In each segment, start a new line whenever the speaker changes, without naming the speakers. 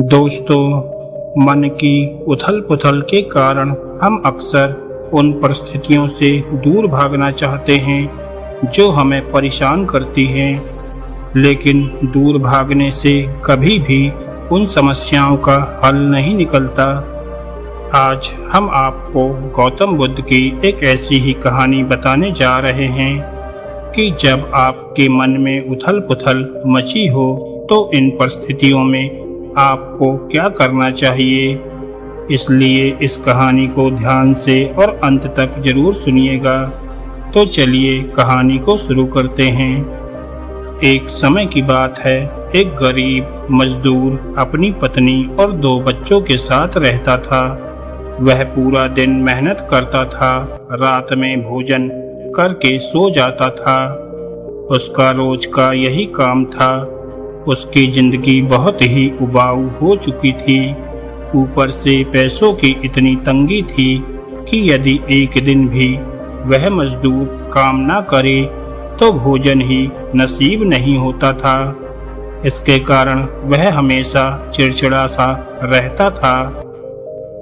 दोस्तों, मन की उथल-पुथल के कारण हम अक्सर उन परिस्थितियों से दूर भागना चाहते हैं जो हमें परेशान करती हैं, लेकिन दूर भागने से कभी भी उन समस्याओं का हल नहीं निकलता। आज हम आपको गौतम बुद्ध की एक ऐसी ही कहानी बताने जा रहे हैं कि जब आपके मन में उथल-पुथल मची हो तो इन परिस्थितियों में आपको क्या करना चाहिए। इसलिए इस कहानी को ध्यान से और अंत तक जरूर सुनिएगा। तो चलिए कहानी को शुरू करते हैं। एक समय की बात है, एक गरीब मजदूर अपनी पत्नी और 2 बच्चों के साथ रहता था। वह पूरा दिन मेहनत करता था, रात में भोजन करके सो जाता था। उसका रोज का यही काम था। उसकी जिंदगी बहुत ही उबाऊ हो चुकी थी। ऊपर से पैसों की इतनी तंगी थी कि यदि एक दिन भी वह मजदूर काम ना करे तो भोजन ही नसीब नहीं होता था। इसके कारण वह हमेशा चिड़चिड़ा सा रहता था।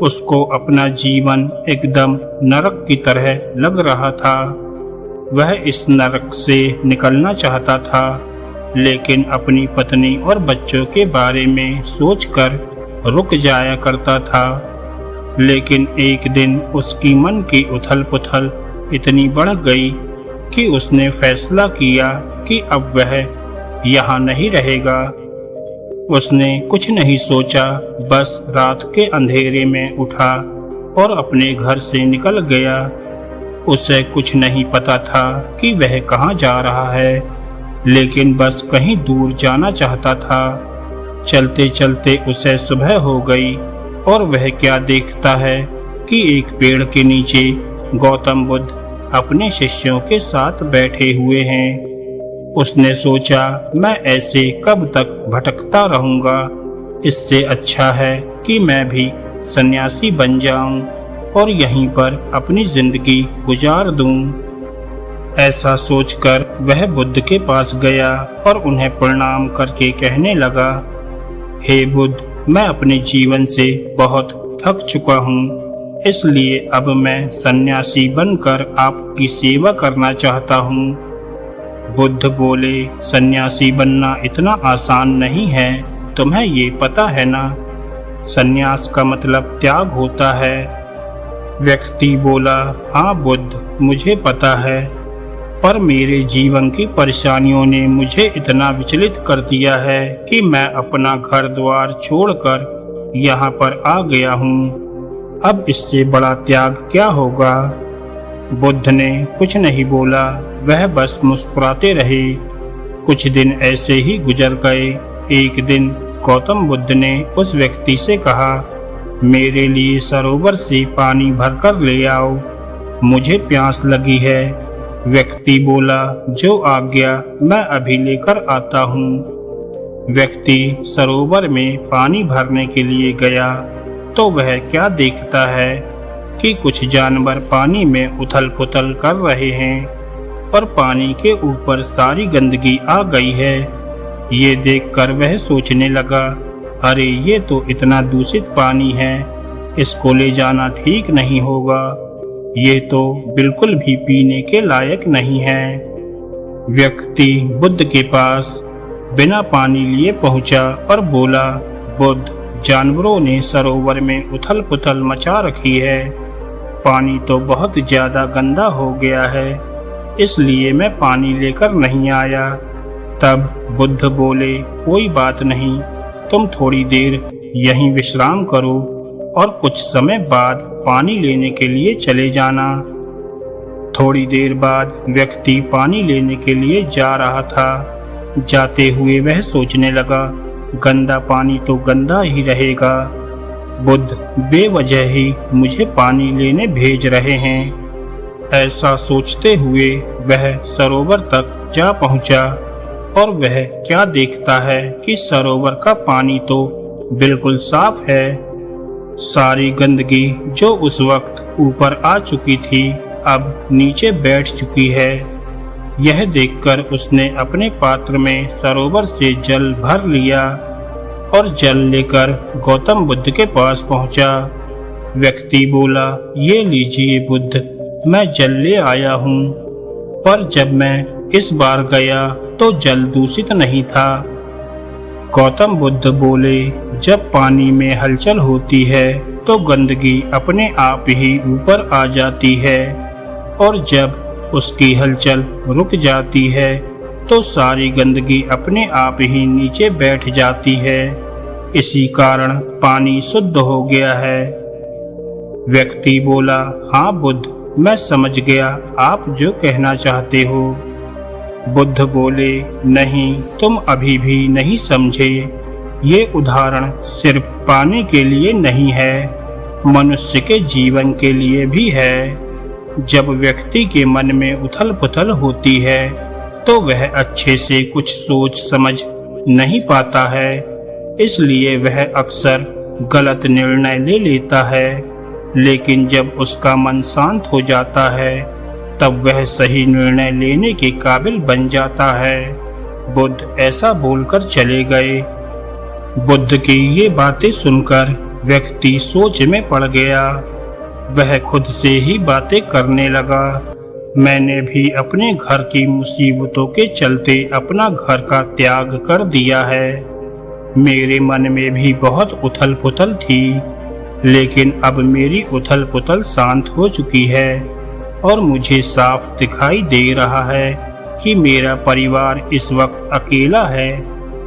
उसको अपना जीवन एकदम नरक की तरह लग रहा था। वह इस नरक से निकलना चाहता था, लेकिन अपनी पत्नी और बच्चों के बारे में सोचकर रुक जाया करता था। लेकिन एक दिन उसकी मन की उथल-पुथल इतनी बढ़ गई कि उसने फैसला किया कि अब वह यहाँ नहीं रहेगा। उसने कुछ नहीं सोचा, बस रात के अंधेरे में उठा और अपने घर से निकल गया। उसे कुछ नहीं पता था कि वह कहाँ जा रहा है, लेकिन बस कहीं दूर जाना चाहता था। चलते चलते उसे सुबह हो गई और वह क्या देखता है कि एक पेड़ के नीचे गौतम बुद्ध अपने शिष्यों के साथ बैठे हुए हैं। उसने सोचा, मैं ऐसे कब तक भटकता रहूंगा। इससे अच्छा है कि मैं भी सन्यासी बन जाऊं और यहीं पर अपनी जिंदगी गुजार दूं। ऐसा सोचकर वह बुद्ध के पास गया और उन्हें प्रणाम करके कहने लगा, हे बुद्ध, मैं अपने जीवन से बहुत थक चुका हूँ, इसलिए अब मैं सन्यासी बनकर आपकी सेवा करना चाहता हूँ। बुद्ध बोले, सन्यासी बनना इतना आसान नहीं है, तुम्हें ये पता है ना? सन्यास का मतलब त्याग होता है। व्यक्ति बोला, हाँ बुद्ध, मुझे पता है, पर मेरे जीवन की परेशानियों ने मुझे इतना विचलित कर दिया है कि मैं अपना घर द्वार छोड़कर यहाँ पर आ गया हूँ। अब इससे बड़ा त्याग क्या होगा? बुद्ध ने कुछ नहीं बोला, वह बस मुस्कुराते रहे। कुछ दिन ऐसे ही गुजर गए। एक दिन गौतम बुद्ध ने उस व्यक्ति से कहा, मेरे लिए सरोवर से पानी भरकर ले आओ, मुझे प्यास लगी है। व्यक्ति बोला, जो आज्ञा, मैं अभी लेकर आता हूँ। व्यक्ति सरोवर में पानी भरने के लिए गया तो वह क्या देखता है कि कुछ जानवर पानी में उथल-पुथल कर रहे हैं और पानी के ऊपर सारी गंदगी आ गई है। ये देखकर वह सोचने लगा, अरे ये तो इतना दूषित पानी है, इसको ले जाना ठीक नहीं होगा, ये तो बिल्कुल भी पीने के लायक नहीं है। व्यक्ति बुद्ध के पास बिना पानी लिए पहुंचा और बोला, बुद्ध, जानवरों ने सरोवर में उथल-पुथल मचा रखी है, पानी तो बहुत ज्यादा गंदा हो गया है, इसलिए मैं पानी लेकर नहीं आया। तब बुद्ध बोले, कोई बात नहीं, तुम थोड़ी देर यहीं विश्राम करो और कुछ समय बाद पानी लेने के लिए चले जाना। थोड़ी देर बाद व्यक्ति पानी लेने के लिए जा रहा था। जाते हुए वह सोचने लगा, गंदा पानी तो गंदा ही रहेगा, बुद्ध बेवजह ही मुझे पानी लेने भेज रहे हैं। ऐसा सोचते हुए वह सरोवर तक जा पहुंचा और वह क्या देखता है कि सरोवर का पानी तो बिल्कुल साफ है। सारी गंदगी जो उस वक्त ऊपर आ चुकी थी अब नीचे बैठ चुकी है। यह देखकर उसने अपने पात्र में सरोवर से जल भर लिया और जल लेकर गौतम बुद्ध के पास पहुंचा। व्यक्ति बोला, ये लीजिए बुद्ध, मैं जल ले आया हूँ, पर जब मैं इस बार गया तो जल दूषित नहीं था। गौतम बुद्ध बोले, जब पानी में हलचल होती है तो गंदगी अपने आप ही ऊपर आ जाती है, और जब उसकी हलचल रुक जाती है तो सारी गंदगी अपने आप ही नीचे बैठ जाती है। इसी कारण पानी शुद्ध हो गया है। व्यक्ति बोला, हाँ बुद्ध, मैं समझ गया आप जो कहना चाहते हो। बुद्ध बोले, नहीं, तुम अभी भी नहीं समझे। ये उदाहरण सिर्फ पानी के लिए नहीं है, मनुष्य के जीवन के लिए भी है। जब व्यक्ति के मन में उथल पुथल होती है तो वह अच्छे से कुछ सोच समझ नहीं पाता है, इसलिए वह अक्सर गलत निर्णय ले लेता है। लेकिन जब उसका मन शांत हो जाता है तब वह सही निर्णय लेने के काबिल बन जाता है। बुद्ध ऐसा बोलकर चले गए। बुद्ध की ये बातें सुनकर व्यक्ति सोच में पड़ गया। वह खुद से ही बातें करने लगा। मैंने भी अपने घर की मुसीबतों के चलते अपना घर का त्याग कर दिया है। मेरे मन में भी बहुत उथल पुथल थी, लेकिन अब मेरी उथल पुथल शांत हो चुकी है और मुझे साफ दिखाई दे रहा है कि मेरा परिवार इस वक्त अकेला है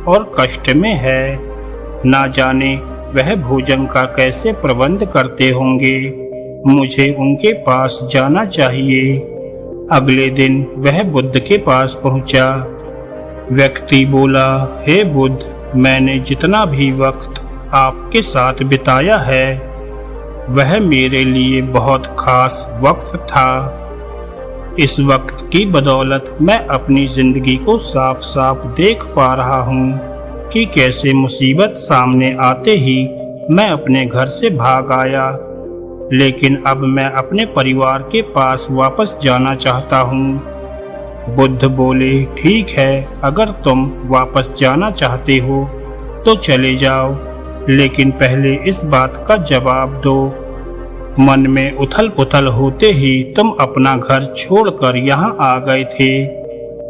और कष्ट में है। ना जाने वह भोजन का कैसे प्रबंध करते होंगे। मुझे उनके पास जाना चाहिए। अगले दिन वह बुद्ध के पास पहुंचा। व्यक्ति बोला, हे बुद्ध, मैंने जितना भी वक्त आपके साथ बिताया है वह मेरे लिए बहुत खास वक्त था। इस वक्त की बदौलत मैं अपनी जिंदगी को साफ साफ देख पा रहा हूँ कि कैसे मुसीबत सामने आते ही मैं अपने घर से भाग आया। लेकिन अब मैं अपने परिवार के पास वापस जाना चाहता हूँ। बुद्ध बोले, ठीक है, अगर तुम वापस जाना चाहते हो तो चले जाओ, लेकिन पहले इस बात का जवाब दो। मन में उथल पुथल होते ही तुम अपना घर छोड़कर यहाँ आ गए थे।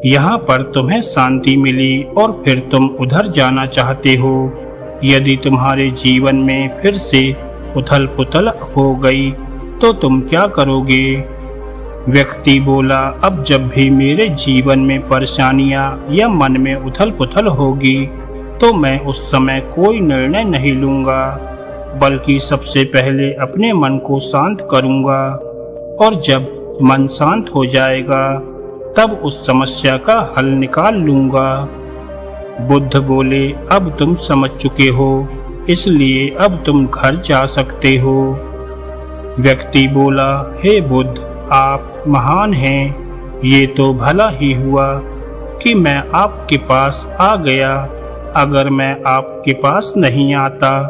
यहाँ पर तुम्हें शांति मिली और फिर तुम उधर जाना चाहते हो। यदि तुम्हारे जीवन में फिर से उथल पुथल हो गई तो तुम क्या करोगे? व्यक्ति बोला, अब जब भी मेरे जीवन में परेशानियां या मन में उथल पुथल होगी तो मैं उस समय कोई निर्णय नहीं लूंगा, बल्कि सबसे पहले अपने मन को शांत करूंगा, और जब मन शांत हो जाएगा तब उस समस्या का हल निकाल लूंगा। बुद्ध बोले, अब तुम समझ चुके हो, इसलिए अब तुम घर जा सकते हो। व्यक्ति बोला, हे बुद्ध, आप महान हैं। ये तो भला ही हुआ कि मैं आपके पास आ गया। अगर मैं आपके पास नहीं आता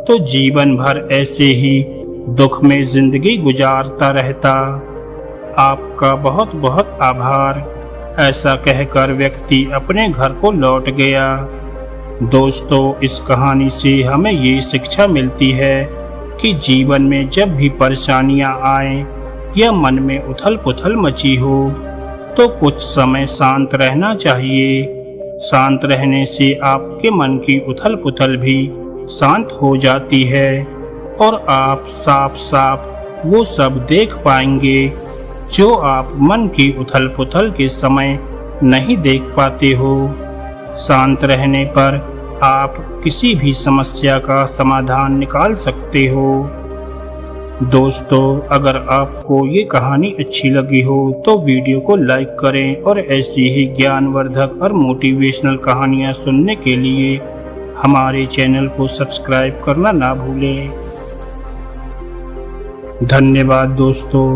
तो जीवन भर ऐसे ही दुख में जिंदगी गुजारता रहता। आपका बहुत बहुत आभार। ऐसा कहकर व्यक्ति अपने घर को लौट गया। दोस्तों, इस कहानी से हमें ये शिक्षा मिलती है कि जीवन में जब भी परेशानियां आए या मन में उथल पुथल मची हो तो कुछ समय शांत रहना चाहिए। शांत रहने से आपके मन की उथल पुथल भी शांत हो जाती है और आप साफ साफ वो सब देख पाएंगे जो आप मन की उथल पुथल के समय नहीं देख पाते हो। शांत रहने पर आप किसी भी समस्या का समाधान निकाल सकते हो। दोस्तों, अगर आपको ये कहानी अच्छी लगी हो तो वीडियो को लाइक करें और ऐसी ही ज्ञानवर्धक और मोटिवेशनल कहानियाँ सुनने के लिए हमारे चैनल को सब्सक्राइब करना ना भूलें। धन्यवाद दोस्तों।